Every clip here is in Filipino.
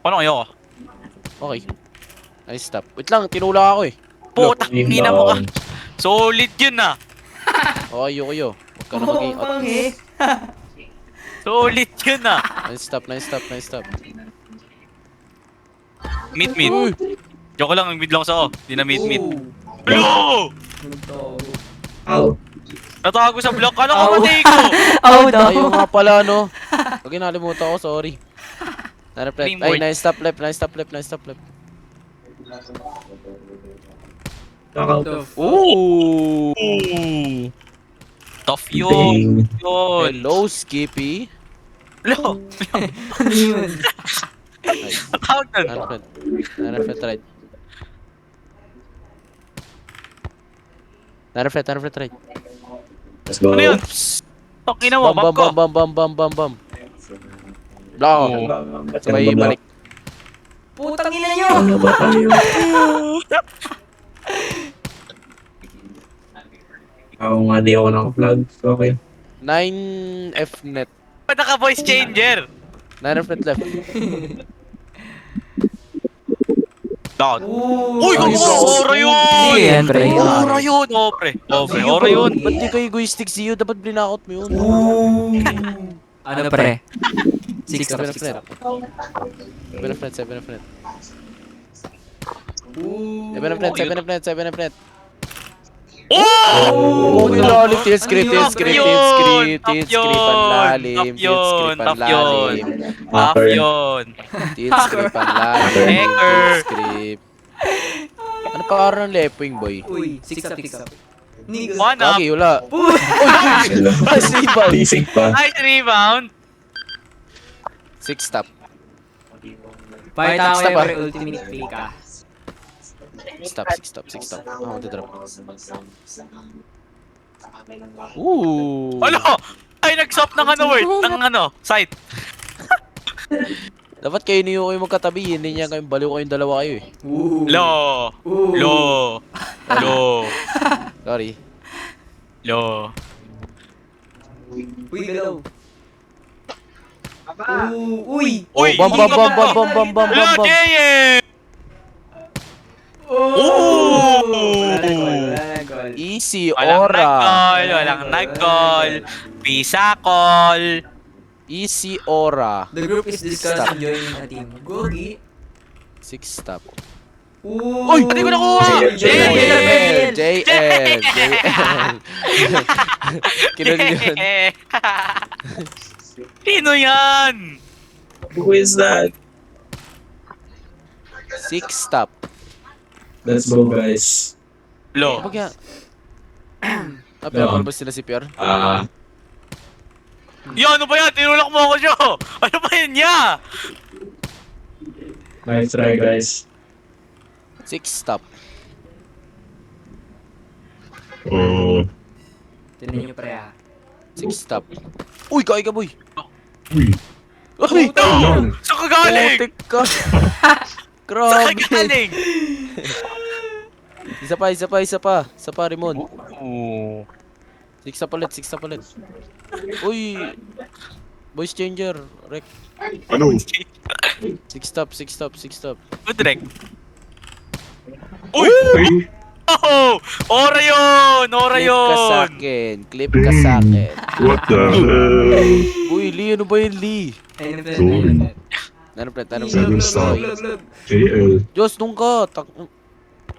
Paano kayo? Okay. Nice stop. Wait lang, tinulak ako eh. Putang ina mo ka. Solid yun ah. Okay, Yukiyo. Huwag ka na Oo, maging pang eh. Solid yun ah. Nice stop, nice stop, nice stop. Mid. Uy! Joke lang, mid lang sa Hindi na mid. Oo. Hello! Nagtago. Ow. Natago sa block. Kala ko Ow. matay ko. Oh, daw. Ayaw nga pala, no? Pag inalimutan ko, sorry. Na-reflect. Dream Ay, board. nice stop left, nice stop left, nice stop left. Knockout. Ooh! Tough yun. Dang. Yun. Hello, Skippy. Hello. Ano yun? Nice. Tawag nun. Na-reflect. Na-reflect right. Na-reflect right. Let's go. Ano yun? Tokina mo, Bam, map ko. bam. Blanco. Sabay balik. Putang ina nyo! Ano ba tayo? Oo nga, di ako naka-vlog. Okay. 9F net. Ba't naka-voice changer? Na-reflect left. Down. Ooh. Uy, Nice. ora yun! Hindi yan, pre. Ora yun, oh pre. Oh pre, ora yun. Ba't di kayo egoistic sa'yo? Dapat blinakot mo yun. Ooh. Ano pre? 6 Seven up, of 6 net. up. 7 of net. Ooh. 7 of net. Oh! Oh, nilalim. Tilt script, Top tilt script, yun! tilt script, Top tilt script, yun! panlalim, Top tilt yun! script, Top panlalim, Tough yun. tilt script, panlalim, Hacker. tilt script. Ano pa karoon ng lepoing, boy? Uy, 6 up, 6 up. Nigga. One up. Kagi, wala. Uy! Nice rebound. Basic pa. Nice rebound. 6 stop. Pakita ko Stop, yung ah. pre ultimate fake ah. 6 stop. Ah, magdadrop. Ooh. Ano? Ay, nag-stop ng ano word. Ng ano, site. Dapat kayo niyo kayo magkatabi. Hindi niya kayong baliw kayong dalawa kayo eh. Ooh. Lo. Ooh. Lo. Sorry. Lo. Uy, galaw. Ooh, uy! Uy! Bam, bam. Lo, JM! Ooh! Ooh! Wala goal. Easy Walang aura. nag-call, walang nag-call. Visa call. Easy aura. The group is discussing Stop. joining a team. Gogi. 6 stop. Ooh! Uy! Hindi ko nakuha! JL! JL. Kinuli yun. Sino yan? Who is that? 6 stop. Let's go, guys. Lo. Kapag yan. Pinapalabas sila si Pierre. Yan, ano ba yan? Tinulak mo ako siya. Ano ba yan niya? Nice try, guys. 6 stop. Tinan nyo pre ah. 6 stop. Uy, kaya ka boy. Uy. Uy! Yun. Saan ka galing? Putik ka. Saan Grabe. ka galing? Isa pa, Rimon. Oh. 6 stop ulit. Uy. Voice changer. Rek. Ano? 6 stop. Good rek. Uy! Uy. Oh! Ora yun! Clip ka sa akin. What the hell? Uy, Lee, ano ba yun, Lee? Ayun na Sorry. Nanong Seven stop. JL. Diyos, nung ka.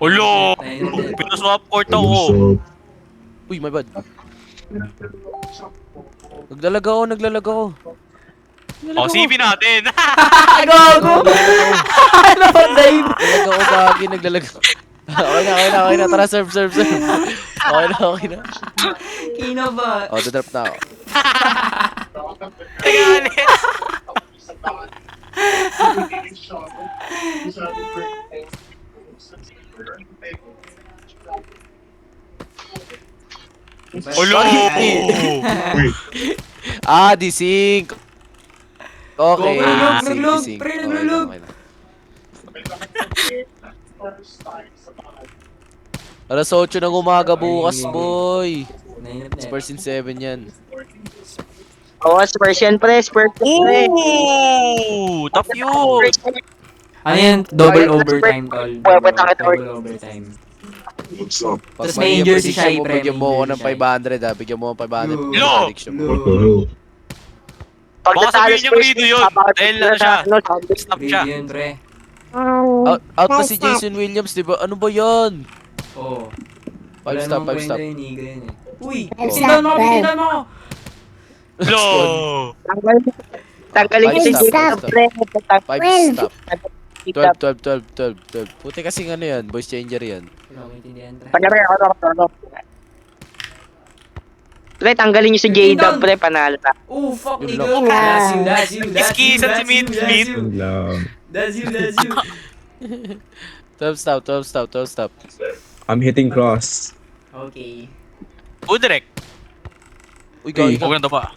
Ulo! Ayun. Pinaswap court Seven ako. stop. Uy, my bad. Naglalag ako. O, CV natin. Gago! Ano ba, Dave? Naglalag ako. Okay na. Tara, serve. Okay na. Kino ba? Oh, drop na ako. Galit. Ulo! Uy. Ah, desync. Okay. Naglog, desync. pre, Okay naglog. na. Alas 8 ng umaga bukas, boy. Nainip na. Spurs in 7 yan. Oo, Spurs yan, pre. Spurs yan, pre. Ooh! Tough yun! Ano yan? Double overtime, tol. Double overtime. What's up? Tapos Pag may mali ang injury si prediction Shai, mo, pre, bigyan may mo ako injury ng si Shai. 500 ha. Bigyan mo ako ng 500 Lo. sa Lo. prediction mo. What the hell? Pag Baka natalo sabihin niyang Spurs, Rido yun. papakapit Dahil na ano siya? sa, ano, Stop siya. Brave yun, pre. Out na si Jason Williams, di ba? Ano ba yan? Oo. 5 stop, 5 stop. Yun, Iga yun eh. Uy! Oh. Sindan mo! Sindan mo! Lo! Tanggalin niyo si Five stop, Jacob, pre. 5 stop. Jacob. 12. Puti kasing ano yan, voice changer yan. Wala ko intindihan, pre. Pre, tanggalin niyo si J-Dub, pre. Panalo ta. Oh, fuck, Yun nigga! lang. That's you, that's you, that's you, Kiskisan si that's you, that's Smith. you. Lang. That's you, that's you. 12 stop. I'm hitting cross. Okay. Udirek. Uy, gawin ka. Huwag na pa.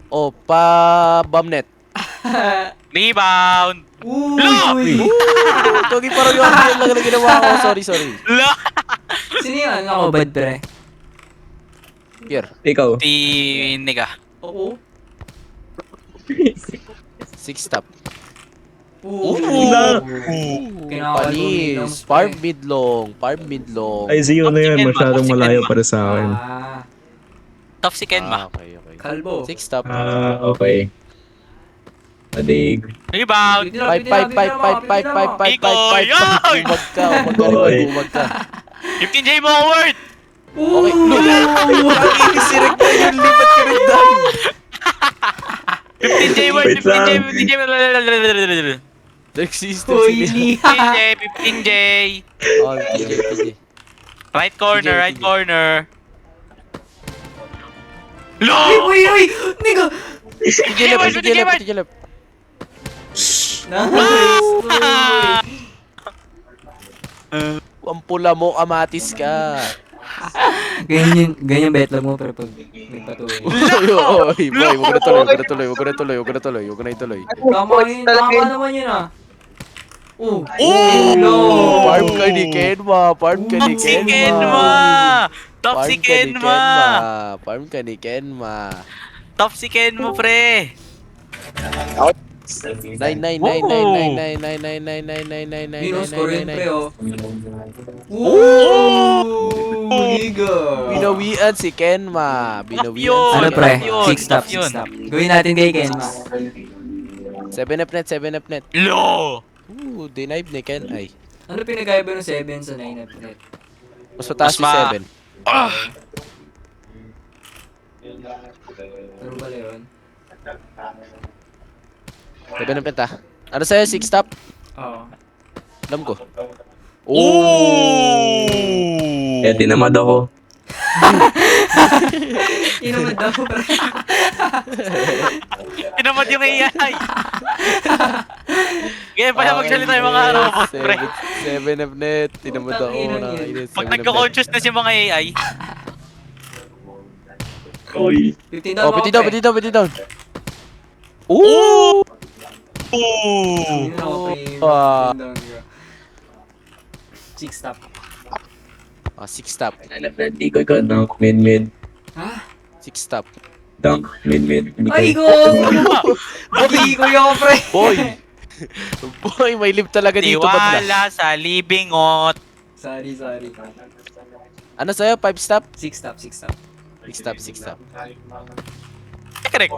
Oh, pa bomnet. Rebound! Uy! Togi parang yung RPM lang na ginawa ko. Sorry. Lo! Sino yun? Ako, bad, pre. Here, Ikaw. Si Niga. Oo. 6 stop. Oo. Panis. Farm midlong. Ay, Zio na yan. Masyadong malayo para sa akin. Tough si Kenma. Okay. Kalbo. 6 stop. Okay. Adig. Rebound! Pipe. Ikoy! Yoy! Umag ka. 15J mo forward! Okay. Look! Inisirek na yun. Lipat ka rin dahil. 15J word! Wait lang. 15J! Next system Uy, si Mia. Liha! 15J! Oh, PJ. Right corner, PJ. right corner. Lo! Uy! Nigga! PJ left. Nice! Ang pula mo, amatis ka. Ganyan betlog mo, pero pag nagpatuloy. Oy, boy, wag na tuloy. Tama yun, tama naman yun ah. Oh! Farm ka ni Kenma. Top si Kenma! Top si Kenma! Farm ka ni Kenma. Top si Kenma, pre! 9. Yun ang score yun, pre oh. Ooh! Nigga! Binawian si Kenma. Yun. Ano pre? Yun, 6 stop, yun. 6 stop. Gawin natin kay Kenma. 7 up net. Lo! Denied ni Ken. Ay, Ano pinagkaiba ng 7 sa 9 up net? mas mataas Mas si 7. Pero pala yun? 7 up net ah. Ano sa'yo? 6 stop? Oo. Alam ko. Ooh! Kaya tinamad ako. Inumad daw pre. Pinamad yung AI! Ganyan pala magsalita yung mga robot, pre. 7 up net. Tinamad ako. Putang ina Nakakainis. Pag 7 up net. nagko-conscious na si mga AI, Oy. 15 down Oh, mo, piti down. Ooh! Yun ako pre. 15 down nigga. 6 stop. 6 stop. Di ko ikaw. Dunk. Mid. Ha? 6 stop. Dunk. Mid. Ay go! Hindi ko yun pre. Boy! Boy, may live talaga dito. Ba't na? tiwala sa libingot. Sorry. Ano sa'yo? 5 stop? 6 stop. 6 stop. Correct.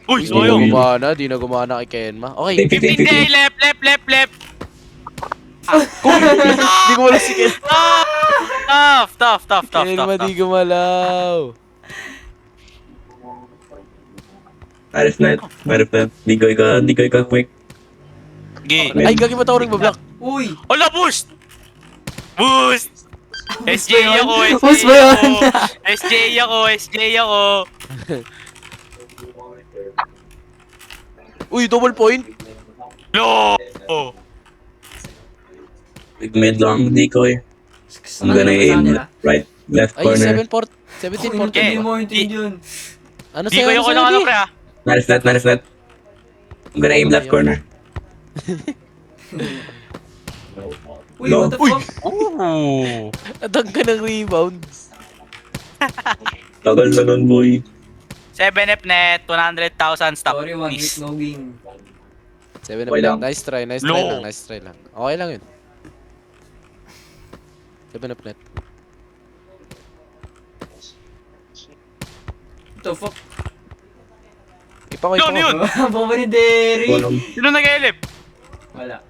Uy, Di soyo. na gumana kay Kenma. Okay. 15J, left. Di ko wala si Ken. Tough. Kenma di gumalaw. Arif net. Di ko ikaw quick. Gi. Ay, gagi mo tawag mag-block. Uy! Hola, boost! SJ ako. Boost ba yun? SJ ako. Uy, double point. No! Big mid long decoy. I'm gonna aim left Ay, corner. 17 Kung port. hindi mo yun. Ano Di ko sa'yo? yung ano pre ah. Nice net. I'm gonna aim left corner. Uy, what the fuck? Ooh. Natag ka ng rebound. Tagal na nun, boy. 7F net, 100,000 stop. Sorry, 1 week Please. no game. 7 Okay lang. lang. Nice try No. lang, nice try lang. Okay lang yun. 7 up net. What the fuck? Ipa ko, ipa Yun, ko. yun. Bobo ni Derry. Walang Sino nag-elip? Wala.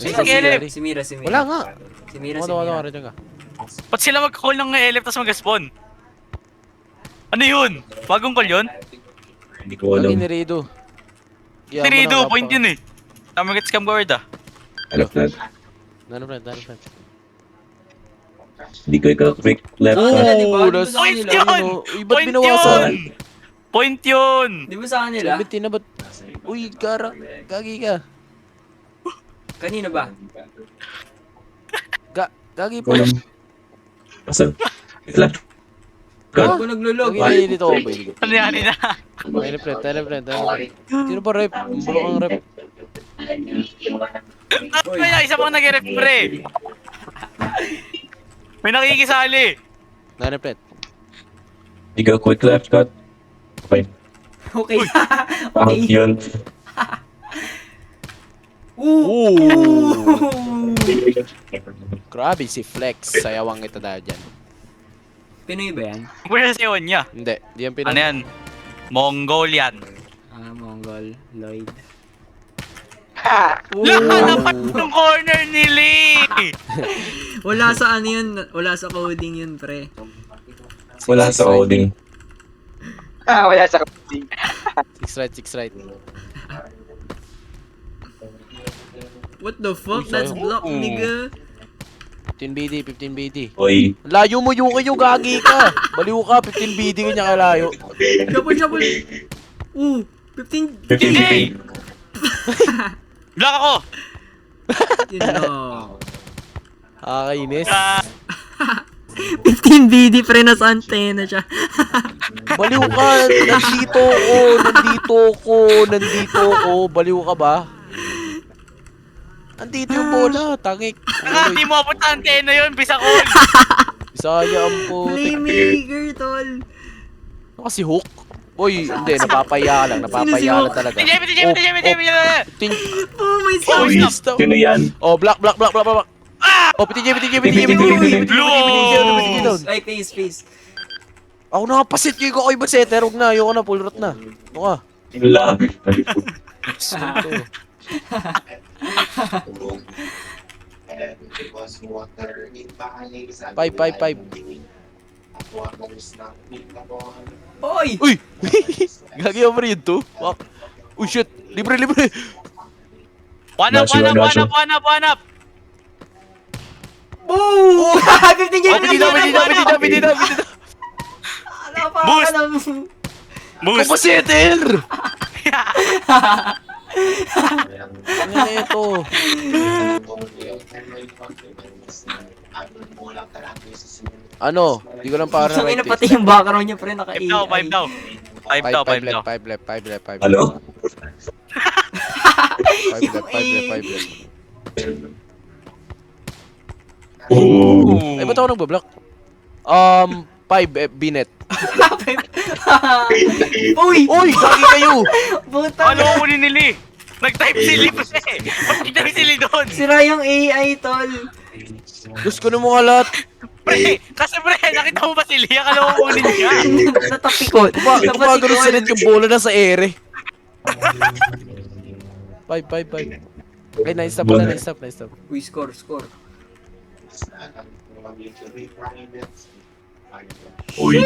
Sino Nice nag-elip? try. Si Mira, si Mira. Wala nga. Si Mira, si Wala, Mira. wala, dyan ka. Ba't sila mag-call ng elip tapos mag-spawn? Ano yun? Bagong call yun? hindi ko alam. Lagi ni Rido. Yeah, Tirido, point yun eh. Tama get scam guard ah. Alam na. Nano friend. Hindi ko ika-quick left. Oh! Ah. Di ba? Di ba sa Point kanila? yun! Ba't Point binawasan? yun! Point yun! Di ba sa kanila? 17 na ba't? Uy, gara. Gagi ka. Kanino ba? Gagi po. Walang. Asan? Wait lang. Ah? Ako naglulog. Gagi dito ako ba? Ano yan na? Telepred. Sino ba rep? Bulok ang rep. May isa pang nag-rep pre. May nakikisali. Telepred. Hindi ko quick left cut. Okay. Okay. Pangit Okay. yun. Ooh! Grabe si Flex. Sayawang kita dahil dyan. Pinoy ba yan? Where's yun niya? Hindi. Di yan Ano pinag... yan? Mongolian. Ah, Mongol. Lloyd. Ha! Dapat yung corner ni Lee! Wala sa ano yun. Wala sa coding yun, pre. Wala sa coding. Wala sa kapatid. 6 right. What the fuck? That's block, nigga. 15 BD. Oy. Layo mo Yuki yung gagi ka. Baliw ka, 15 BD ka niya kalayo. Shuffle. Ooh! 15. 50. Hindi! Block ako! Yun lang. Kakainis. 15 BD, pre, nasa antena siya. Baliw ka. Nandito ko. Baliw ka ba? Andito yung bola. Tangik. Hindi mo apunta antena yun, bisa call! Bisaya ang putik. Playmaker, tol. Ano kasi hook? Uy, hindi. Napapaya lang talaga. TJ! Ting... Oh, my Oh, son. stop. Sino yan? Oh, black. Oh, PTJ. Ay, face. Ako nakapasit yung ko ba setter? Huwag na, ayoko na, full rot na. Ano ka? Wala. Five. Oy! Uy! Gagi ako rin to. Wak. Uy, shit. Libre. One up! Boom! 15 Oh, pinita. Boost! Boost! Kapasetter! Ano na ito? Ano? Hindi ko lang para Ang ina pati yung background niya, pre, naka-AI. 5 daw. 5 daw. 5 left. Ano? 5 left. Oh. Ay, ba't ako nagbablock? 5 binet. Uy! Uy, gagi kayo! Buta Ano ko ni Lee? Nag-type si Lee pre! Nag-type si Lee doon! Sira yung AI, tol. Diyos ko na mga lahat. Pre! Kasi pre, nakita mo ba si Lee? Akala ko kunin niya. Natapikot. Kumagano sa net yung bola na sa ere. 5. Ay, na-stop. Uy, score. Uy.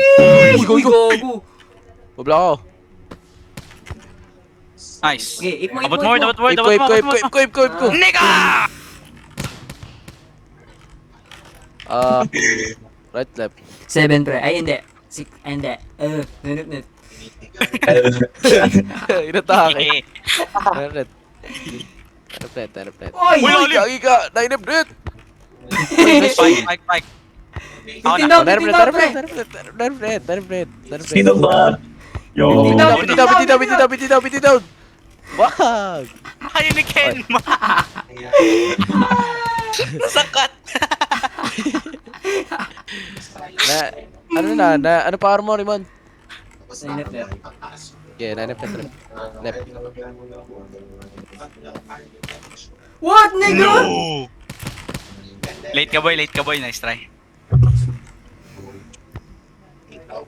Uy, go. Gogo. Bablock ako. Nice. Okay, ip mo. Abot mo. Ip ko. Nigga! Right, left. 7, pre. Ay, hindi. Hindi. Nunut. Inatake. Terplet. Oy! Uy, gagi ka. 9 update. Spike. Ako na. Terplet. Sino ba? Yo. Biti down. Wag. Ayaw ni Ken ma. Nasakat. Ano power mo, Rimon? Sinip left. Okay, nanap na trap. Left. What, nigga? No! Late ka boy, nice try.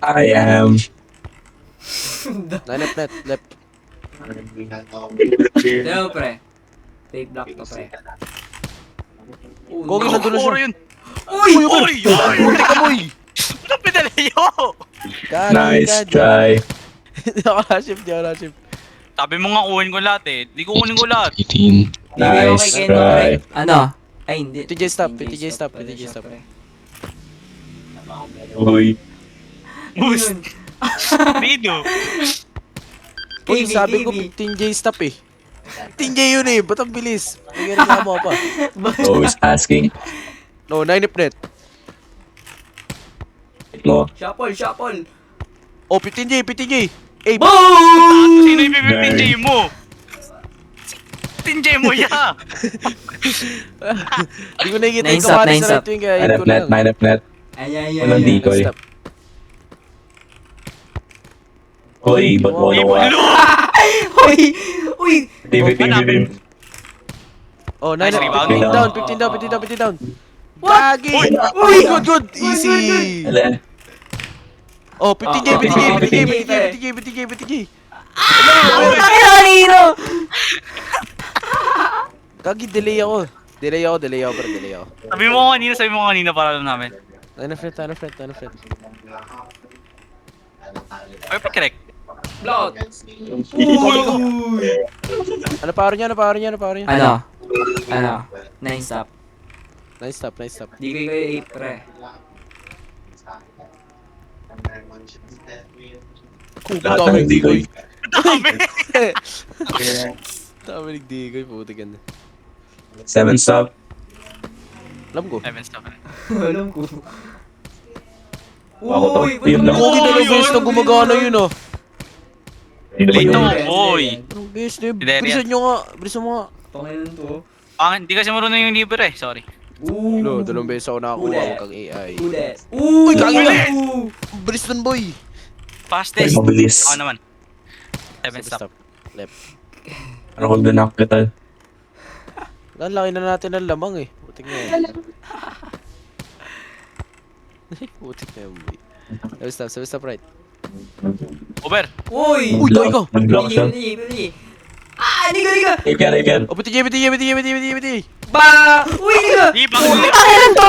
I am. Nanap net, left. Dalawa, pre. Tape block to, pre. Gogi, nandun na siya. Oro yun! Uy! Uy! Putri ka boy! Ano pinalayo? Nice try. Di ako na-shift. Sabi mo nga kunin ko lahat eh. Di ko kunin ko lahat. 18. Nice try. Ano? Ay, hindi. PTJ stop, PTJ stop. pre. Uy. Boost! Video! Uy, KB, sabi ko KB. 15J stop eh. 15J yun eh, ba't ang bilis? May reklamo pa. Always asking. No, 9 net. Mo. Shuffle. Oh, 15J. Eh, Boom! Sino yung PPPJ mo? Tinjay mo ya! Hindi ko nakikita yung Nine stop, kamatis nine na stop. right wing kaya hit Manap ko na net, lang. manap net. Ay. Walang decoy. Stop. Uy, ba't mo Ibo, nawa? lo! Uy! Bim. Oh, 9 Nice rebound. 15 down. What? Gagi! Uy! Good! Easy! Ala. Oh, 15J. Ay, kanino? Gagi, delay ako, bro. Sabi mo kanina para alam namin. Ano friend. Ay, pa-correct. Block. Ano power niya? Ano? Nice stop. Nice stop. Di ko kayo 8, pre. Lahat ng decoy. Dami! Dami nagdigoy, puti ka na. 7 stop. Alam ko. 7 stop. Alam ko. Ako to. Uy! Yun lang. Gogi, dalawang beses na gumagana yun oh. Ito, boy! Anong beses na yun? Siderian. Bilisan mo nga. Pangilan to. Hindi kasi marunong yung libre sorry. No, dalawang beses ako nakakuha, huwag kang AI. Ulit. Uy, gagi na! Uy! Bilis nun, boy! Fastest. Mabilis. Ako naman. 7 stop. Left. Ano kung doon kita? Ang laki na natin ng lamang eh. Putik na yan. Putik na yan, boy. 7 stop right. Over. Uy! Uy, tayo ka! Nag-block siya. Bili. Ah, liga! Ikan. Oh, PTJ! Ba! Uy, liga! Di ba? Pangilan to,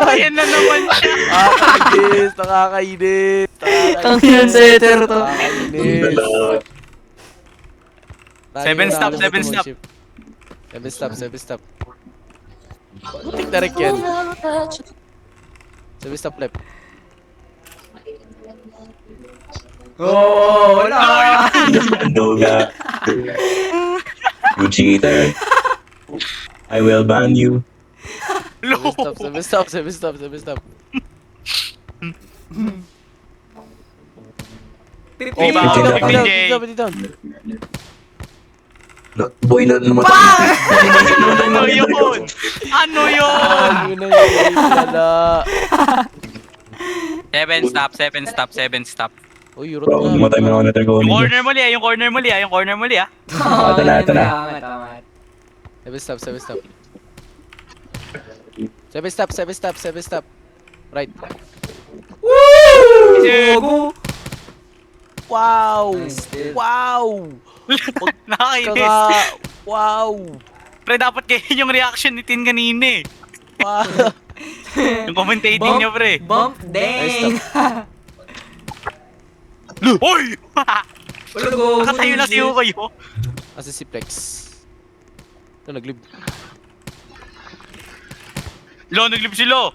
Ayan na naman siya. Nakakainis! Tangilan setter to. Nakakainis! Seven stop, seven stop. 7 stop. Putik na rin yan. 7 stop left. Oh, wala! Doga. You cheater. I will ban you. Lo! 7 stop. Oh, Iba, piti down. Boy na naman. Ano yun? Ano yun? Yun na yun, pala. 7 stop. Uy, Eurot Bro, na. matay mo na ako na tago. Yung corner muli ah. Tala. Tama. 7 stop. 7 stop. Right. Gogo! Wow! Nice, dude. Wow! Nakakainis. Wow! Pre, dapat kayo yung reaction ni Tin kanina eh. Wow! Yung commentating niya, pre. Bump! Dang! Uy! Wala go! Nakatayo na siyo kayo. Asa si Plex? Ito, naglib. Naglib sila.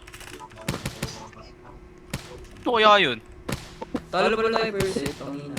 Ito kaya yun. Talo pala tayo first eh, pangina.